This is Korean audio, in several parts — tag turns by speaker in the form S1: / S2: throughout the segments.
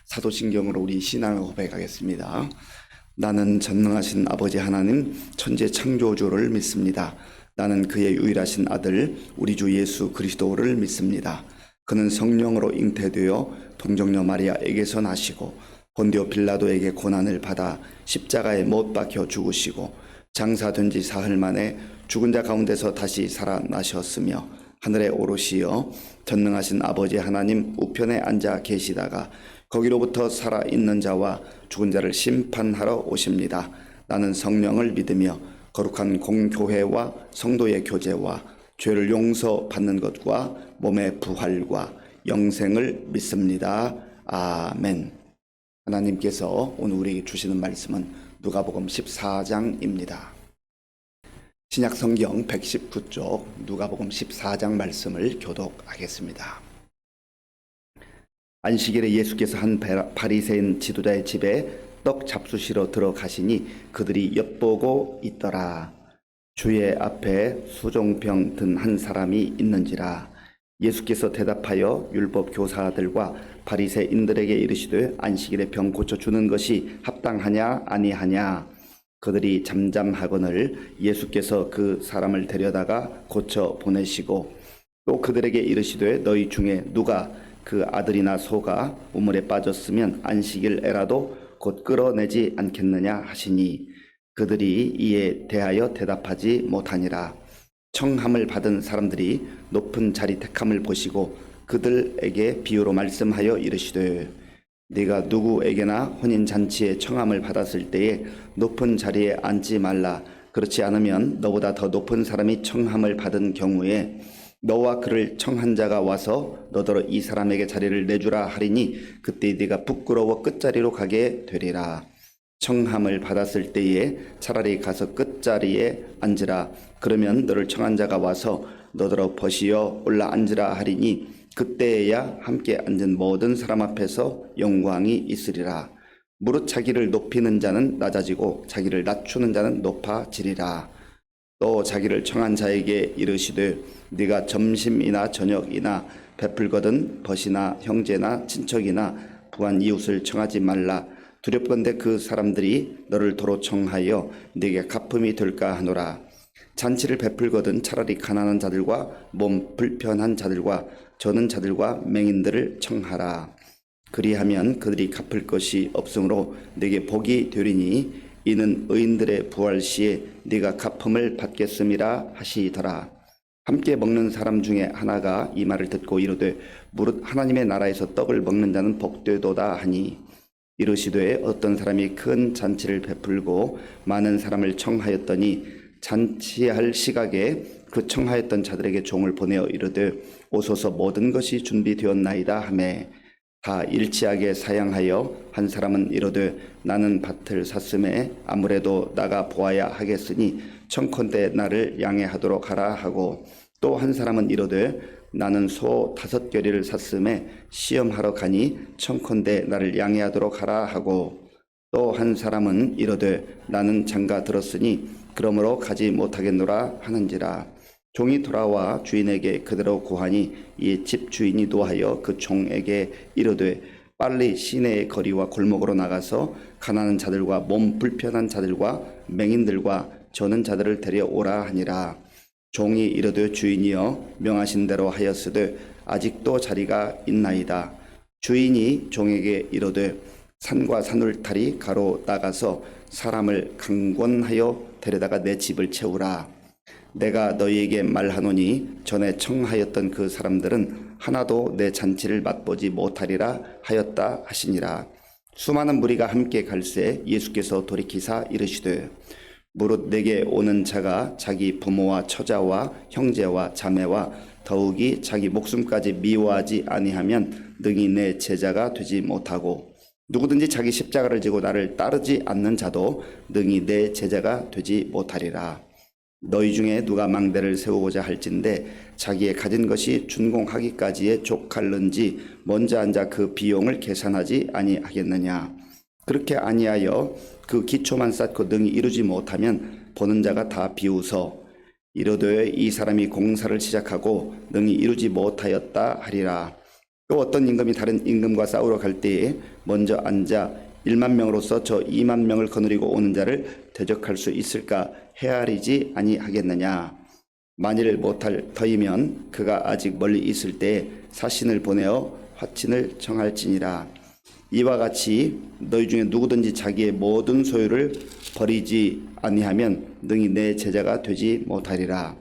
S1: 사도신경으로 우리 신앙을 고백하겠습니다. 나는 전능하신 아버지 하나님 천지 창조주를 믿습니다. 나는 그의 유일하신 아들 우리 주 예수 그리스도를 믿습니다. 그는 성령으로 잉태되어 동정녀 마리아에게서 나시고 본디오 빌라도에게 고난을 받아 십자가에 못 박혀 죽으시고 장사된 지 사흘 만에 죽은 자 가운데서 다시 살아나셨으며 하늘에 오르시어 전능하신 아버지 하나님 우편에 앉아 계시다가 거기로부터 살아있는 자와 죽은 자를 심판하러 오십니다. 나는 성령을 믿으며 거룩한 공교회와 성도의 교제와 죄를 용서받는 것과 몸의 부활과 영생을 믿습니다. 아멘. 하나님께서 오늘 우리에게 주시는 말씀은 누가복음 14장입니다. 신약 성경 119쪽 누가복음 14장 말씀을 교독하겠습니다. 안식일에 예수께서 한 바리새인 지도자의 집에 떡 잡수시러 들어가시니 그들이 엿보고 있더라. 주의 앞에 수종병 든 한 사람이 있는지라. 예수께서 대답하여 율법 교사들과 바리새인들에게 이르시되 안식일에 병 고쳐 주는 것이 합당하냐 아니하냐. 그들이 잠잠하거늘 예수께서 그 사람을 데려다가 고쳐 보내시고 또 그들에게 이르시되 너희 중에 누가 그 아들이나 소가 우물에 빠졌으면 안식일에라도 곧 끌어내지 않겠느냐 하시니 그들이 이에 대하여 대답하지 못하니라. 청함을 받은 사람들이 높은 자리 택함을 보시고 그들에게 비유로 말씀하여 이르시되 네가 누구에게나 혼인잔치에 청함을 받았을 때에 높은 자리에 앉지 말라. 그렇지 않으면 너보다 더 높은 사람이 청함을 받은 경우에 너와 그를 청한 자가 와서 너더러 이 사람에게 자리를 내주라 하리니 그때 네가 부끄러워 끝자리로 가게 되리라. 청함을 받았을 때에 차라리 가서 끝자리에 앉으라. 그러면 너를 청한 자가 와서 너더러 벗이어 올라 앉으라 하리니 그때에야 함께 앉은 모든 사람 앞에서 영광이 있으리라. 무릇 자기를 높이는 자는 낮아지고 자기를 낮추는 자는 높아지리라. 또 자기를 청한 자에게 이르시되 네가 점심이나 저녁이나 베풀거든 벗이나 형제나 친척이나 부한 이웃을 청하지 말라. 두렵건대 그 사람들이 너를 도로 청하여 네게 갚음이 될까 하노라. 잔치를 베풀거든 차라리 가난한 자들과 몸 불편한 자들과 저는 자들과 맹인들을 청하라. 그리하면 그들이 갚을 것이 없으므로 네게 복이 되리니 이는 의인들의 부활 시에 네가 갚음을 받겠음이라 하시더라. 함께 먹는 사람 중에 하나가 이 말을 듣고 이르되 무릇 하나님의 나라에서 떡을 먹는 자는 복되도다 하니 이르시되 어떤 사람이 큰 잔치를 베풀고 많은 사람을 청하였더니 잔치할 시각에 그 청하였던 자들에게 종을 보내어 이르되 오소서 모든 것이 준비되었나이다 하매 다 일치하게 사양하여 한 사람은 이르되 나는 밭을 샀음에 아무래도 나가 보아야 하겠으니 청컨대 나를 양해하도록 하라 하고 또 한 사람은 이르되 나는 소 5겨리를 샀음에 시험하러 가니 청컨대 나를 양해하도록 하라 하고 또 한 사람은 이르되 나는 장가 들었으니 그러므로 가지 못하겠노라 하는지라. 종이 돌아와 주인에게 그대로 고하니 이에 집 주인이 노하여 그 종에게 이르되 빨리 시내의 거리와 골목으로 나가서 가난한 자들과 몸 불편한 자들과 맹인들과 저는 자들을 데려오라 하니라. 종이 이르되 주인이여 명하신 대로 하였으되 아직도 자리가 있나이다. 주인이 종에게 이르되 산과 산울타리 가로 나가서 사람을 강권하여 데려다가 내 집을 채우라. 내가 너희에게 말하노니 전에 청하였던 그 사람들은 하나도 내 잔치를 맛보지 못하리라 하였다 하시니라. 수많은 무리가 함께 갈새 예수께서 돌이키사 이르시되 무릇 내게 오는 자가 자기 부모와 처자와 형제와 자매와 더욱이 자기 목숨까지 미워하지 아니하면 능히 내 제자가 되지 못하고 누구든지 자기 십자가를 지고 나를 따르지 않는 자도 능히 내 제자가 되지 못하리라. 너희 중에 누가 망대를 세우고자 할진대 자기의 가진 것이 준공하기까지에 족할는지 먼저 앉아 그 비용을 계산하지 아니하겠느냐. 그렇게 아니하여 그 기초만 쌓고 능히 이루지 못하면 보는 자가 다 비웃어 이르되 이 사람이 공사를 시작하고 능히 이루지 못하였다 하리라. 또 어떤 임금이 다른 임금과 싸우러 갈 때에 먼저 앉아 1만 명으로서 저 2만 명을 거느리고 오는 자를 대적할 수 있을까 헤아리지 아니하겠느냐. 만일 못할 터이면 그가 아직 멀리 있을 때 사신을 보내어 화친을 청할지니라. 이와 같이 너희 중에 누구든지 자기의 모든 소유를 버리지 아니하면 능히 내 제자가 되지 못하리라.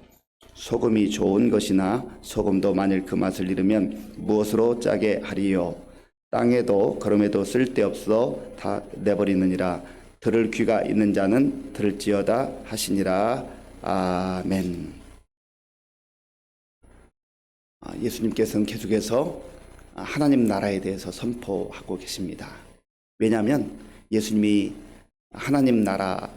S1: 소금이 좋은 것이나 소금도 만일 그 맛을 잃으면 무엇으로 짜게 하리요. 땅에도 거름에도 쓸데없어 다 내버리느니라. 들을 귀가 있는 자는 들을지어다 하시니라. 아멘. 예수님께서는 계속해서 하나님 나라에 대해서 선포하고 계십니다. 왜냐하면 예수님이 하나님 나라를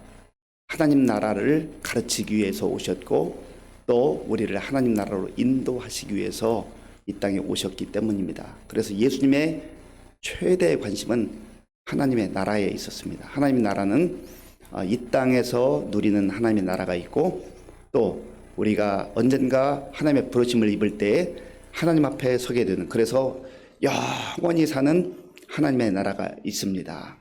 S1: 가르치기 위해서 오셨고 또 우리를 하나님 나라로 인도하시기 위해서 이 땅에 오셨기 때문입니다. 그래서 예수님의 최대의 관심은 하나님의 나라에 있었습니다. 하나님의 나라는 이 땅에서 누리는 하나님의 나라가 있고 또 우리가 언젠가 하나님의 부르심을 입을 때에 하나님 앞에 서게 되는, 그래서 영원히 사는 하나님의 나라가 있습니다.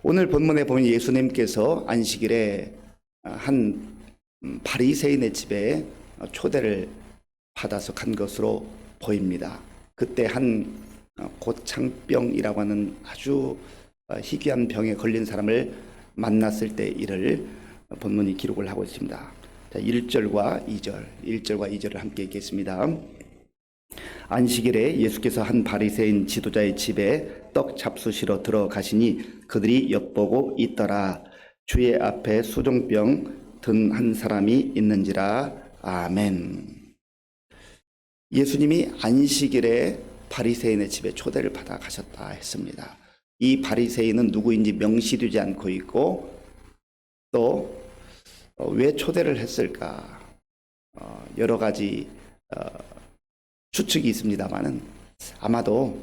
S1: 오늘 본문에 보면 예수님께서 안식일에 한 바리새인의 집에 초대를 받아서 간 것으로 보입니다. 그때 한 고창병이라고 하는 아주 희귀한 병에 걸린 사람을 만났을 때 일을 본문이 기록을 하고 있습니다. 자, 1절과 2절을 함께 읽겠습니다. 안식일에 예수께서 한 바리새인 지도자의 집에 떡 잡수시러 들어가시니 그들이 엿보고 있더라. 주의 앞에 수종병 든 한 사람이 있는지라. 아멘. 예수님이 안식일에 바리새인의 집에 초대를 받아 가셨다 했습니다. 이 바리새인은 누구인지 명시되지 않고 있고 또 왜 초대를 했을까 여러 가지 추측이 있습니다만은 아마도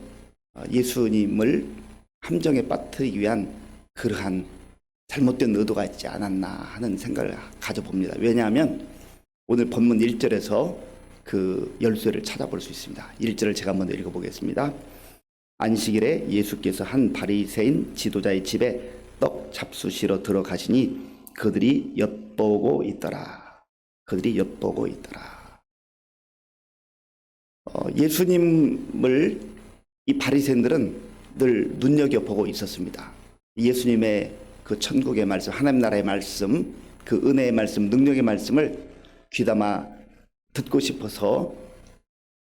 S1: 예수님을 함정에 빠뜨리기 위한 그러한 잘못된 의도가 있지 않았나 하는 생각을 가져봅니다. 왜냐하면 오늘 본문 1절에서 그 열쇠를 찾아볼 수 있습니다. 1절을 제가 먼저 읽어보겠습니다. 안식일에 예수께서 한 바리새인 지도자의 집에 떡 잡수시러 들어가시니 그들이 엿보고 있더라. 예수님을 이 바리새인들은 늘 눈여겨보고 있었습니다. 예수님의 그 천국의 말씀, 하나님 나라의 말씀, 그 은혜의 말씀, 능력의 말씀을 귀담아 듣고 싶어서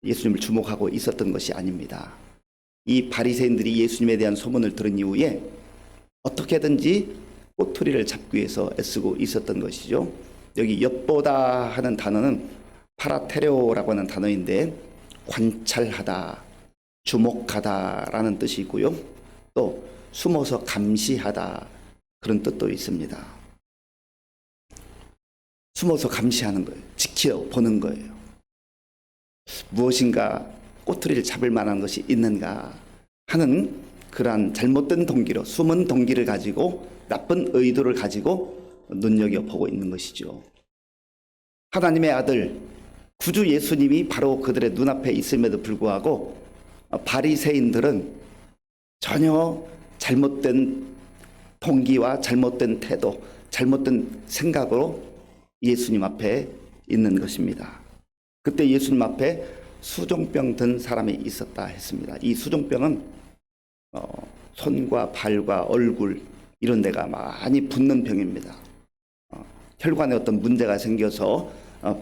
S1: 예수님을 주목하고 있었던 것이 아닙니다. 이 바리새인들이 예수님에 대한 소문을 들은 이후에 어떻게든지 꼬투리를 잡기 위해서 애쓰고 있었던 것이죠. 여기 엿보다 하는 단어는 파라테레오라고 하는 단어인데 관찰하다, 주목하다라는 뜻이 있고요. 또 숨어서 감시하다 그런 뜻도 있습니다. 숨어서 감시하는 거예요. 지켜보는 거예요. 무엇인가 꼬투리를 잡을 만한 것이 있는가 하는 그러한 잘못된 동기로, 숨은 동기를 가지고 나쁜 의도를 가지고 눈여겨보고 있는 것이죠. 하나님의 아들 구주 예수님이 바로 그들의 눈앞에 있음에도 불구하고 바리새인들은 전혀 잘못된 동기와 잘못된 태도, 잘못된 생각으로 예수님 앞에 있는 것입니다. 그때 예수님 앞에 수종병 든 사람이 있었다 했습니다. 이 수종병은 손과 발과 얼굴 이런 데가 많이 붓는 병입니다. 혈관에 어떤 문제가 생겨서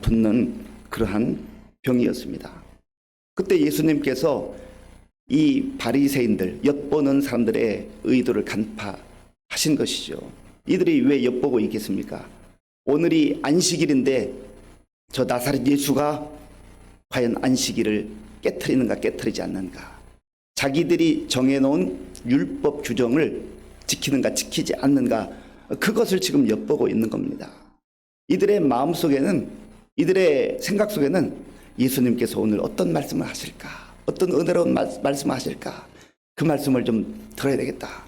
S1: 붓는 그러한 병이었습니다. 그때 예수님께서 이 바리새인들, 엿보는 사람들의 의도를 간파하신 것이죠. 이들이 왜 엿보고 있겠습니까? 오늘이 안식일인데 저 나사렛 예수가 과연 안식일을 깨트리는가 깨트리지 않는가, 자기들이 정해놓은 율법 규정을 지키는가 지키지 않는가, 그것을 지금 엿보고 있는 겁니다. 이들의 마음속에는, 이들의 생각 속에는 예수님께서 오늘 어떤 말씀을 하실까, 어떤 은혜로운 말씀을 하실까, 그 말씀을 좀 들어야 되겠다.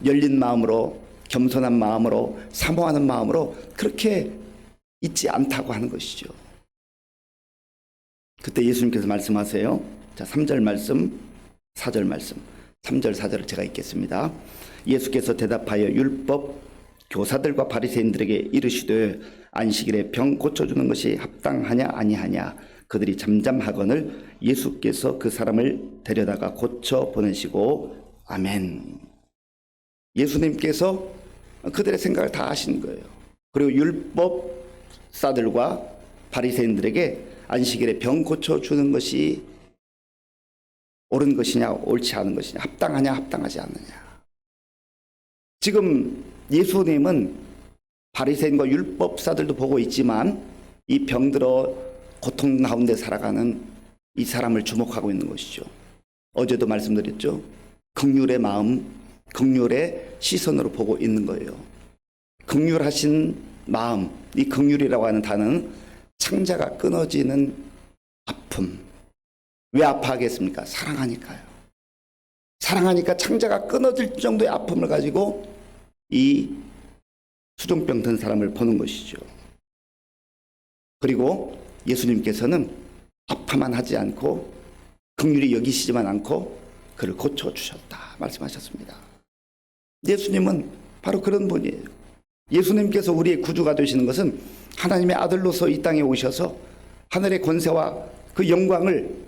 S1: 열린 마음으로, 겸손한 마음으로, 사모하는 마음으로 그렇게 있지 않다고 하는 것이죠. 그때 예수님께서 말씀하세요. 자, 3절 말씀 4절 말씀, 3절 4절을 제가 읽겠습니다. 예수께서 대답하여 율법 교사들과 바리새인들에게 이르시되 안식일에 병 고쳐주는 것이 합당하냐 아니하냐. 그들이 잠잠하거늘 예수께서 그 사람을 데려다가 고쳐 보내시고 아멘. 예수님께서 그들의 생각을 다 아신 거예요. 그리고 율법사들과 바리새인들에게 안식일에 병 고쳐주는 것이 옳은 것이냐 옳지 않은 것이냐, 합당하냐 합당하지 않느냐. 지금 예수님은 바리새인과 율법사들도 보고 있지만 이 병들어 고통 가운데 살아가는 이 사람을 주목하고 있는 것이죠. 어제도 말씀드렸죠. 긍휼의 마음, 긍휼의 시선으로 보고 있는 거예요. 긍휼하신 마음, 이 긍휼이라고 하는 단어는 창자가 끊어지는 아픔. 왜 아파하겠습니까? 사랑하니까요. 사랑하니까 창자가 끊어질 정도의 아픔을 가지고 이 수종병 든 사람을 보는 것이죠. 그리고 예수님께서는 아파만 하지 않고 긍휼히 여기시지만 않고 그를 고쳐주셨다 말씀하셨습니다. 예수님은 바로 그런 분이에요. 예수님께서 우리의 구주가 되시는 것은 하나님의 아들로서 이 땅에 오셔서 하늘의 권세와 그 영광을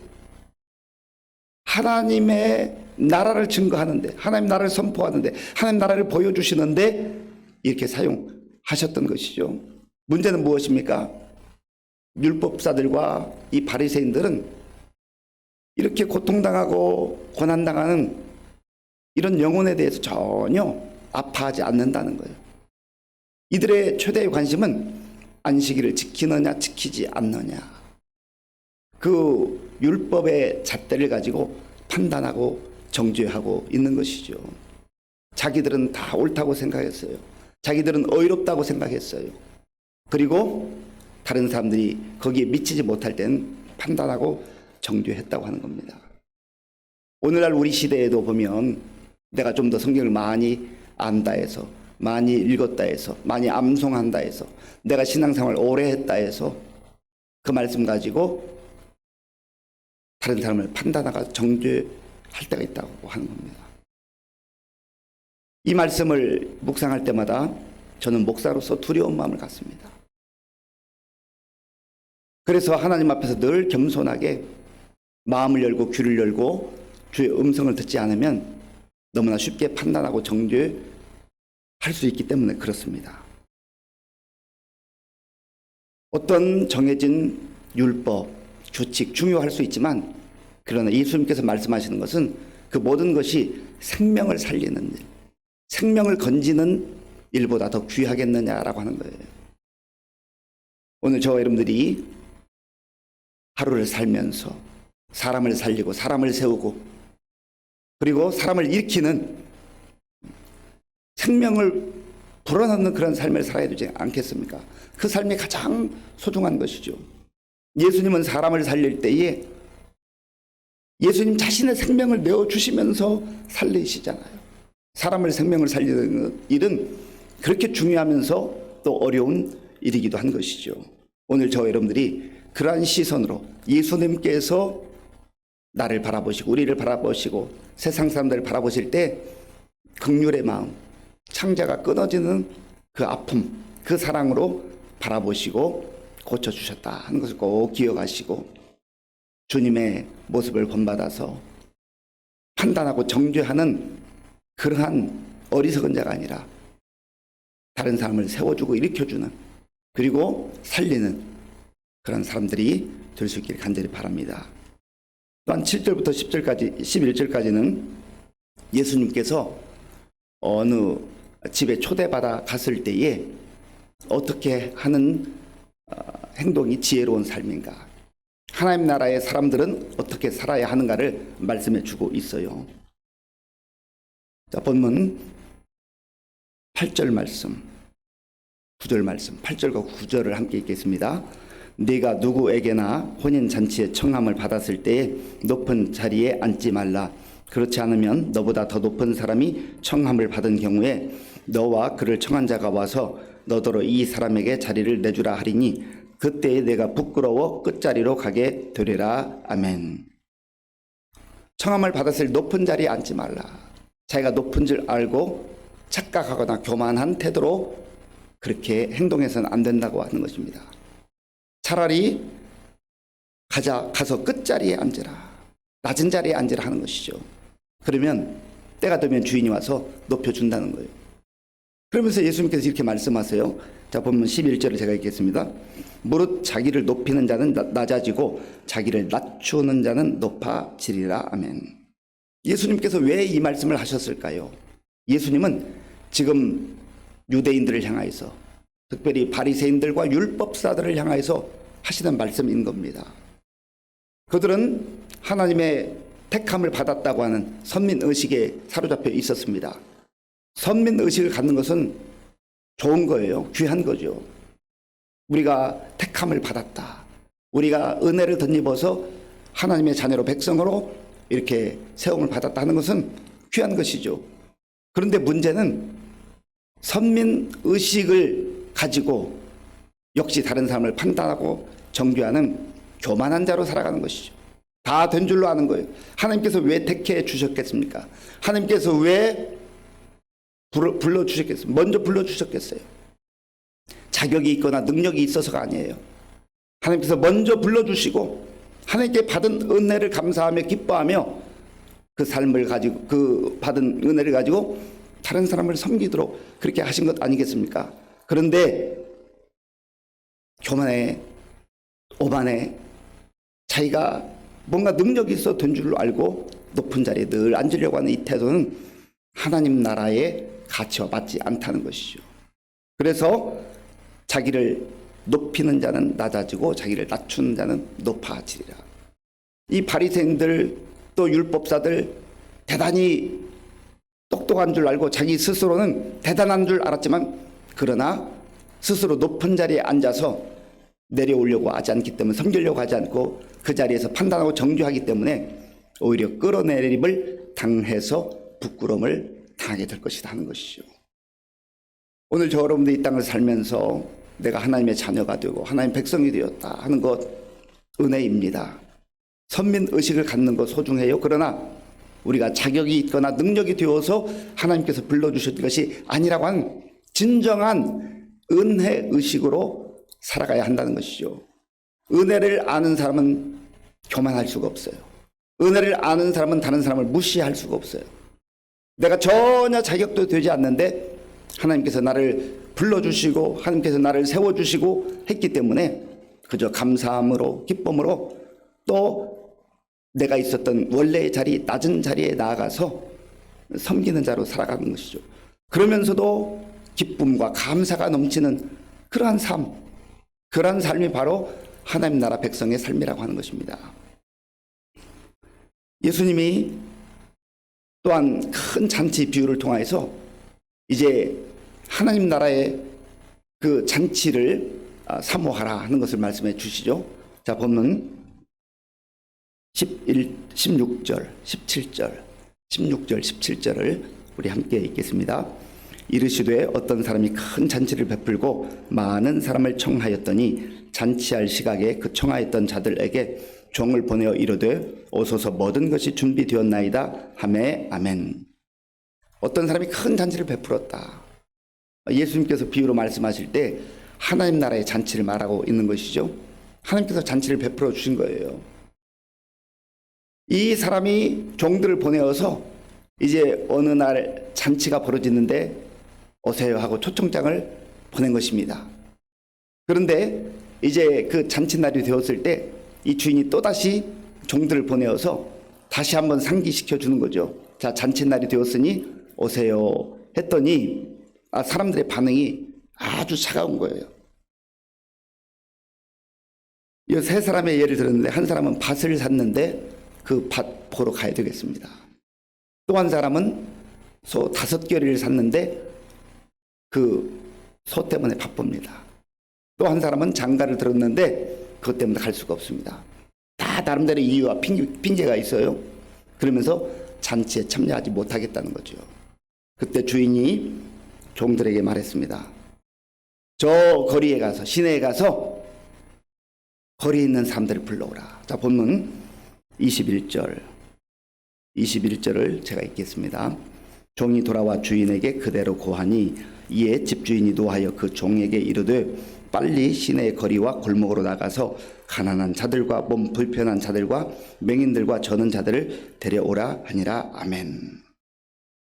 S1: 하나님의 나라를 증거하는데, 하나님 나라를 선포하는데, 하나님 나라를 보여주시는데 이렇게 사용하셨던 것이죠. 문제는 무엇입니까? 율법사들과 이 바리새인들은 이렇게 고통당하고 고난당하는 이런 영혼에 대해서 전혀 아파하지 않는다는 거예요. 이들의 최대의 관심은 안식일을 지키느냐 지키지 않느냐, 그 율법의 잣대를 가지고 판단하고 정죄하고 있는 것이죠. 자기들은 다 옳다고 생각했어요. 자기들은 의롭다고 생각했어요. 그리고 다른 사람들이 거기에 미치지 못할 땐 판단하고 정죄했다고 하는 겁니다. 오늘날 우리 시대에도 보면 내가 좀 더 성경을 많이 안다 해서, 많이 읽었다 해서, 많이 암송한다 해서, 내가 신앙생활 오래 했다 해서 그 말씀 가지고 다른 사람을 판단하고 정죄할 때가 있다고 하는 겁니다. 이 말씀을 묵상할 때마다 저는 목사로서 두려운 마음을 갖습니다. 그래서 하나님 앞에서 늘 겸손하게 마음을 열고 귀를 열고 주의 음성을 듣지 않으면 너무나 쉽게 판단하고 정죄할 수 있기 때문에 그렇습니다. 어떤 정해진 율법, 규칙 중요할 수 있지만, 그러나 예수님께서 말씀하시는 것은 그 모든 것이 생명을 살리는 일, 생명을 건지는 일보다 더 귀하겠느냐라고 하는 거예요. 오늘 저와 여러분들이 하루를 살면서 사람을 살리고 사람을 세우고 그리고 사람을 일으키는 생명을 불어넣는 그런 삶을 살아야 되지 않겠습니까? 그 삶이 가장 소중한 것이죠. 예수님은 사람을 살릴 때에 예수님 자신의 생명을 내어주시면서 살리시잖아요. 사람을 생명을 살리는 일은 그렇게 중요하면서 또 어려운 일이기도 한 것이죠. 오늘 저와 여러분들이 그러한 시선으로 예수님께서 나를 바라보시고 우리를 바라보시고 세상 사람들을 바라보실 때 긍휼의 마음, 창자가 끊어지는 그 아픔, 그 사랑으로 바라보시고 고쳐주셨다 하는 것을 꼭 기억하시고 주님의 모습을 본받아서 판단하고 정죄하는 그러한 어리석은 자가 아니라 다른 사람을 세워주고 일으켜주는, 그리고 살리는 그런 사람들이 될 수 있기를 간절히 바랍니다. 또한 7절부터 10절까지 11절까지는 예수님께서 어느 집에 초대받아 갔을 때에 어떻게 하는 행동이 지혜로운 삶인가, 하나님 나라의 사람들은 어떻게 살아야 하는가를 말씀해 주고 있어요. 자, 본문 8절 말씀, 9절 말씀, 8절과 9절을 함께 읽겠습니다. 네가 누구에게나 혼인잔치에 청함을 받았을 때에 높은 자리에 앉지 말라. 그렇지 않으면 너보다 더 높은 사람이 청함을 받은 경우에 너와 그를 청한 자가 와서 너더러 이 사람에게 자리를 내주라 하리니 그때에 내가 부끄러워 끝자리로 가게 되리라. 아멘. 청함을 받았을 높은 자리에 앉지 말라. 자기가 높은 줄 알고 착각하거나 교만한 태도로 그렇게 행동해서는 안 된다고 하는 것입니다. 차라리 가서 끝자리에 앉으라. 낮은 자리에 앉으라 하는 것이죠. 그러면 때가 되면 주인이 와서 높여준다는 거예요. 그러면서 예수님께서 이렇게 말씀하세요. 자, 보면 11절을 제가 읽겠습니다. 무릇 자기를 높이는 자는 낮아지고 자기를 낮추는 자는 높아지리라. 아멘. 예수님께서 왜 이 말씀을 하셨을까요? 예수님은 지금 유대인들을 향하여서, 특별히 바리새인들과 율법사들을 향하여서 하시는 말씀인 겁니다. 그들은 하나님의 택함을 받았다고 하는 선민의식에 사로잡혀 있었습니다. 선민의식을 갖는 것은 좋은 거예요. 귀한 거죠. 우리가 택함을 받았다. 우리가 은혜를 덧입어서 하나님의 자녀로 백성으로 이렇게 세움을 받았다 하는 것은 귀한 것이죠. 그런데 문제는 선민의식을 가지고 역시 다른 사람을 판단하고 정죄하는 교만한 자로 살아가는 것이죠. 다 된 줄로 아는 거예요. 하나님께서 왜 택해 주셨겠습니까? 하나님께서 왜 불러주셨겠어요? 먼저 불러주셨겠어요? 자격이 있거나 능력이 있어서가 아니에요. 하나님께서 먼저 불러주시고 하나님께 받은 은혜를 감사하며 기뻐하며 그 삶을 가지고, 그 받은 은혜를 가지고 다른 사람을 섬기도록 그렇게 하신 것 아니겠습니까? 그런데 교만해, 오만해, 자기가 뭔가 능력이 있어 된 줄로 알고 높은 자리에 늘 앉으려고 하는 이 태도는 하나님 나라의 가치와 맞지 않다는 것이죠. 그래서 자기를 높이는 자는 낮아지고 자기를 낮추는 자는 높아지리라. 이 바리새인들 또 율법사들 대단히 똑똑한 줄 알고 자기 스스로는 대단한 줄 알았지만 그러나 스스로 높은 자리에 앉아서 내려오려고 하지 않기 때문에 섬기려고 하지 않고 그 자리에서 판단하고 정죄하기 때문에 오히려 끌어내림을 당해서 부끄러움을 당하게 될 것이다 하는 것이죠. 오늘 저 여러분들이 이 땅을 살면서 내가 하나님의 자녀가 되고 하나님 백성이 되었다 하는 것 은혜입니다. 선민의식을 갖는 것 소중해요. 그러나 우리가 자격이 있거나 능력이 되어서 하나님께서 불러주셨던 것이 아니라고 하는 진정한 은혜의식으로 살아가야 한다는 것이죠. 은혜를 아는 사람은 교만할 수가 없어요. 은혜를 아는 사람은 다른 사람을 무시할 수가 없어요. 내가 전혀 자격도 되지 않는데 하나님께서 나를 불러주시고 하나님께서 나를 세워주시고 했기 때문에 그저 감사함으로 기쁨으로 또 내가 있었던 원래의 자리, 낮은 자리에 나아가서 섬기는 자로 살아가는 것이죠. 그러면서도 기쁨과 감사가 넘치는 그러한 삶, 그러한 삶이 바로 하나님 나라 백성의 삶이라고 하는 것입니다. 예수님이 또한 큰 잔치 비유를 통해서 이제 하나님 나라의 그 잔치를 사모하라 하는 것을 말씀해 주시죠. 자, 본문 16절, 17절, 16절, 17절을 우리 함께 읽겠습니다. 이르시되 어떤 사람이 큰 잔치를 베풀고 많은 사람을 청하였더니 잔치할 시각에 그 청하였던 자들에게 종을 보내어 이르되 오소서 모든 것이 준비되었나이다 하매 아멘. 어떤 사람이 큰 잔치를 베풀었다. 예수님께서 비유로 말씀하실 때 하나님 나라의 잔치를 말하고 있는 것이죠. 하나님께서 잔치를 베풀어 주신 거예요. 이 사람이 종들을 보내어서 이제 어느 날 잔치가 벌어지는데 오세요 하고 초청장을 보낸 것입니다. 그런데 이제 그 잔치날이 되었을 때 이 주인이 또다시 종들을 보내어서 다시 한번 상기시켜 주는 거죠. 자, 잔치날이 되었으니 오세요 했더니 사람들의 반응이 아주 차가운 거예요. 이 세 사람의 예를 들었는데 한 사람은 밭을 샀는데 그 밭 보러 가야 되겠습니다. 또 한 사람은 소 5개를 샀는데 그 소 때문에 바쁩니다. 또 한 사람은 장가를 들었는데 그것 때문에 갈 수가 없습니다. 다 나름대로 이유와 핑계가 있어요. 그러면서 잔치에 참여하지 못하겠다는 거죠. 그때 주인이 종들에게 말했습니다. 저 거리에 가서 시내에 가서 거리에 있는 사람들을 불러오라. 자, 본문 21절 21절을 제가 읽겠습니다. 종이 돌아와 주인에게 그대로 고하니 이에 집주인이 노하여 그 종에게 이르되 빨리 시내의 거리와 골목으로 나가서 가난한 자들과 몸 불편한 자들과 맹인들과 저는 자들을 데려오라 하니라. 아멘.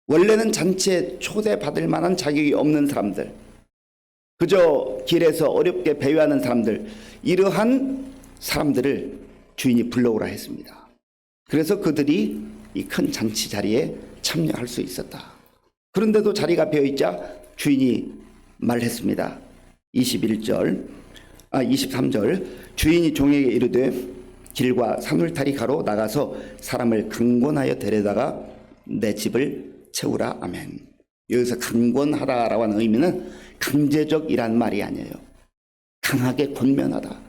S1: 원래는 잔치에 초대받을 만한 자격이 없는 사람들, 그저 길에서 어렵게 배회하는 사람들, 이러한 사람들을 주인이 불러오라 했습니다. 그래서 그들이 이 큰 잔치 자리에 참여할 수 있었다. 그런데도 자리가 비어있자 주인이 말했습니다. 23절 주인이 종에게 이르되 길과 산울타리 가로 나가서 사람을 강권하여 데려다가 내 집을 채우라. 아멘. 여기서 강권하다라고 하는 의미는 강제적이란 말이 아니에요. 강하게 권면하다.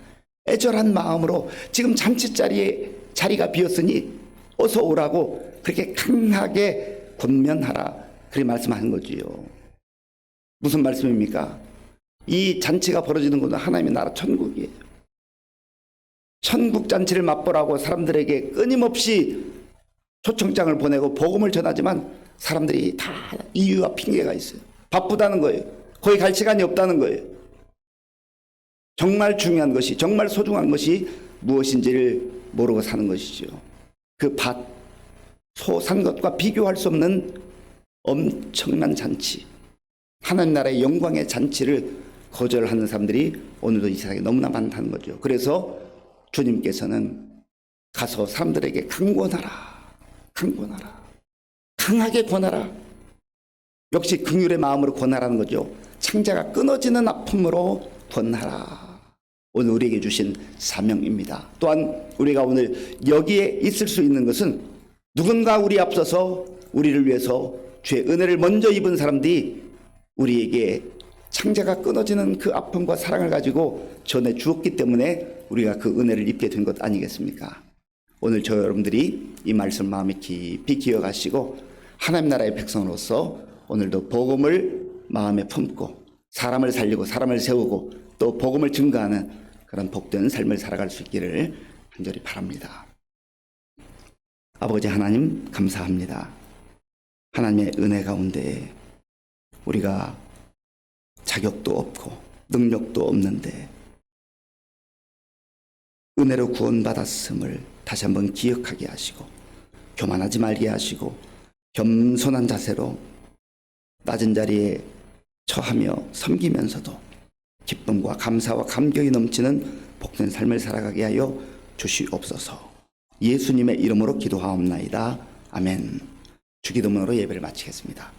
S1: 애절한 마음으로 지금 잔치 자리에 자리가 비었으니 어서 오라고 그렇게 강하게 권면하라. 그렇게 말씀하는 거지요. 무슨 말씀입니까? 이 잔치가 벌어지는 것은 하나님의 나라 천국이에요. 천국 잔치를 맛보라고 사람들에게 끊임없이 초청장을 보내고 복음을 전하지만 사람들이 다 이유와 핑계가 있어요. 바쁘다는 거예요. 거기 갈 시간이 없다는 거예요. 정말 중요한 것이, 정말 소중한 것이 무엇인지를 모르고 사는 것이죠. 그 밭, 소 산 것과 비교할 수 없는 엄청난 잔치, 하나님 나라의 영광의 잔치를 거절하는 사람들이 오늘도 이 세상에 너무나 많다는 거죠. 그래서 주님께서는 가서 사람들에게 강권하라, 강권하라, 강하게 권하라. 역시 긍휼의 마음으로 권하라는 거죠. 창자가 끊어지는 아픔으로 권하라. 오늘 우리에게 주신 사명입니다. 또한 우리가 오늘 여기에 있을 수 있는 것은 누군가 우리 앞서서 우리를 위해서 주의 은혜를 먼저 입은 사람들이 우리에게 창자가 끊어지는 그 아픔과 사랑을 가지고 전해 주었기 때문에 우리가 그 은혜를 입게 된 것 아니겠습니까? 오늘 저 여러분들이 이 말씀 마음에 깊이 기억하시고 하나님 나라의 백성으로서 오늘도 복음을 마음에 품고 사람을 살리고 사람을 세우고 또 복음을 증거하는 그런 복된 삶을 살아갈 수 있기를 간절히 바랍니다. 아버지 하나님 감사합니다. 하나님의 은혜 가운데 우리가 자격도 없고 능력도 없는데 은혜로 구원받았음을 다시 한번 기억하게 하시고 교만하지 말게 하시고 겸손한 자세로 낮은 자리에 처하며 섬기면서도 기쁨과 감사와 감격이 넘치는 복된 삶을 살아가게 하여 주시옵소서. 예수님의 이름으로 기도하옵나이다. 아멘. 주기도문으로 예배를 마치겠습니다.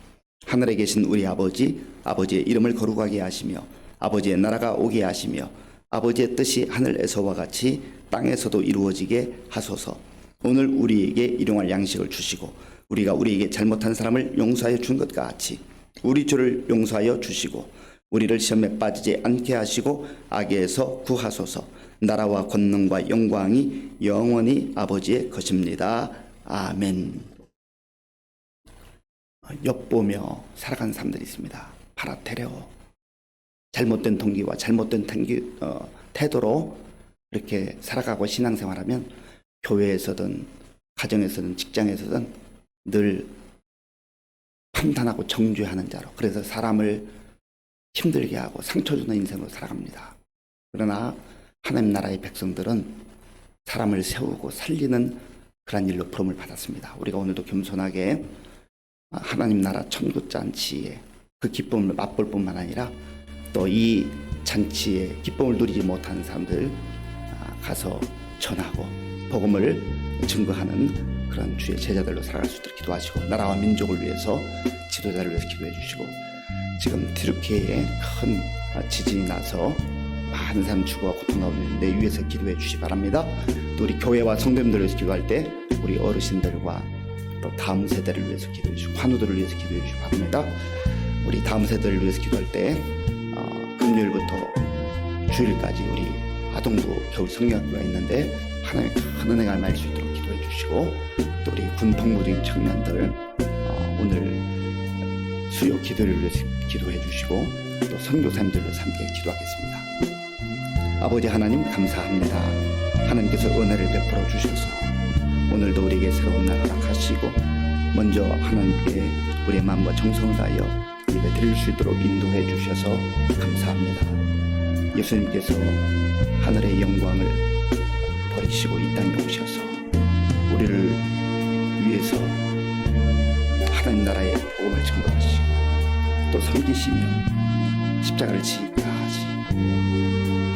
S1: 하늘에 계신 우리 아버지, 아버지의 이름을 거룩하게 하시며 아버지의 나라가 오게 하시며 아버지의 뜻이 하늘에서와 같이 땅에서도 이루어지게 하소서. 오늘 우리에게 일용할 양식을 주시고 우리가 우리에게 잘못한 사람을 용서하여 준 것과 같이 우리 죄를 용서하여 주시고 우리를 시험에 빠지지 않게 하시고 악에서 구하소서. 나라와 권능과 영광이 영원히 아버지의 것입니다. 아멘. 엿보며 살아가는 사람들이 있습니다. 파라테레오. 잘못된 동기와 잘못된 태도로 이렇게 살아가고 신앙생활하면 교회에서든 가정에서든 직장에서든 늘 판단하고 정죄하는 자로, 그래서 사람을 힘들게 하고 상처 주는 인생으로 살아갑니다. 그러나 하나님 나라의 백성들은 사람을 세우고 살리는 그런 일로 부름을 받았습니다. 우리가 오늘도 겸손하게 하나님 나라 천국 잔치에 그 기쁨을 맛볼 뿐만 아니라 또 이 잔치에 기쁨을 누리지 못하는 사람들 가서 전하고 복음을 증거하는 그런 주의 제자들로 살아갈 수 있도록 기도하시고 나라와 민족을 위해서 지도자를 위해서 기도해 주시고 지금 튀르키예에 큰 지진이 나서 많은 사람 죽어가 고통 가운데 있는데 위해서 기도해 주시기 바랍니다. 또 우리 교회와 성도님들을 위해서 기도할 때 우리 어르신들과 또 다음 세대를 위해서 기도해 주시고 환우들을 위해서 기도해 주시기 바랍니다. 우리 다음 세대를 위해서 기도할 때 금요일부터 주일까지 우리 아동부 겨울 성경학교가 있는데 하나님의 큰 은혜가 임할 수 있도록 기도해 주시고 또 우리 군복무중 청년들 오늘 수요 기도를 위해서 기도해 주시고 또 선교사님들로 함께 기도하겠습니다. 아버지 하나님 감사합니다. 하나님께서 은혜를 베풀어 주셔서 오늘도 우리에게 새로운 날 허락하시고 먼저 하나님께 우리의 마음과 정성을 다하여 예배 드릴 수 있도록 인도해 주셔서 감사합니다. 예수님께서 하늘의 영광을 버리시고 이 땅에 오셔서 우리를 위해서 하나님 나라의 복음을 증거하시고 또 섬기시며 십자가를 지기까지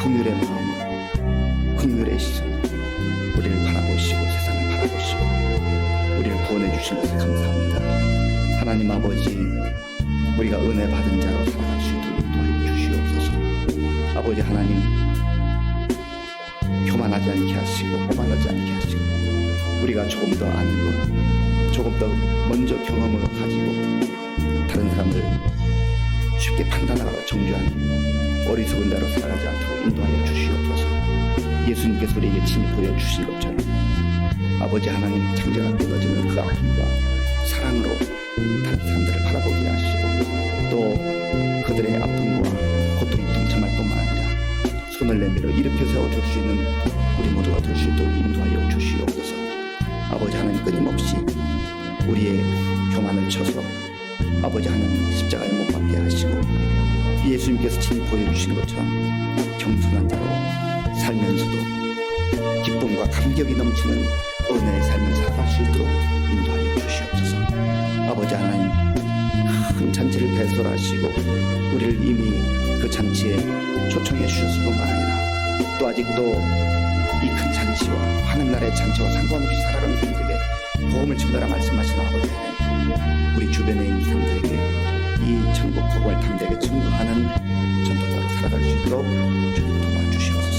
S1: 긍휼의 마음으로 긍휼의 시선으로 우리를 바라보시고 세상을 바라보시고 우리를 구원해 주신 것을 감사합니다. 하나님 아버지, 우리가 은혜 받은 자로 살아갈 수 있도록 인도하여 주시옵소서. 아버지 하나님, 교만하지 않게 하시고 오만하지 않게 하시고 우리가 조금 더 아는 것, 조금 더 먼저 경험을 가지고 다른 사람을 쉽게 판단하고 정죄하는 어리석은 자로 살아가지 않도록 인도하여 주시옵소서. 예수님께서 우리에게 친히 보여주신 것처럼 아버지 하나님 창자가 끊어지는 그 아픔과 사랑으로 다른 사람들을 바라보게 하시고 또 그들의 아픔과 고통에 동참할 뿐만 아니라 손을 내밀어 일으켜 세워줄 수 있는 우리 모두가 될 수 있도록 인도하여 주시옵소서. 아버지 하나님 끊임없이 우리의 교만을 쳐서 아버지 하나님 십자가에 못 박게 하시고 예수님께서 친히 보여주신 것처럼 겸손한 자로 살면서도 기쁨과 감격이 넘치는 은혜의 삶을 살아갈 수 있도록 인도하여 주시옵소서. 아버지 하나님, 큰 잔치를 배설하시고 우리를 이미 그 잔치에 초청해 주셨을 뿐만 아니라 또 아직도 이 큰 잔치와 하늘나라의 잔치와 상관없이 살아가는 사람들에게 복음을 전하라 말씀하신 아버지 하나님, 우리 주변에 있는 사람들에게 이 천국 복음을 담대하게 증거하는 전도자로 살아갈 수 있도록 주님 도와주시옵소서.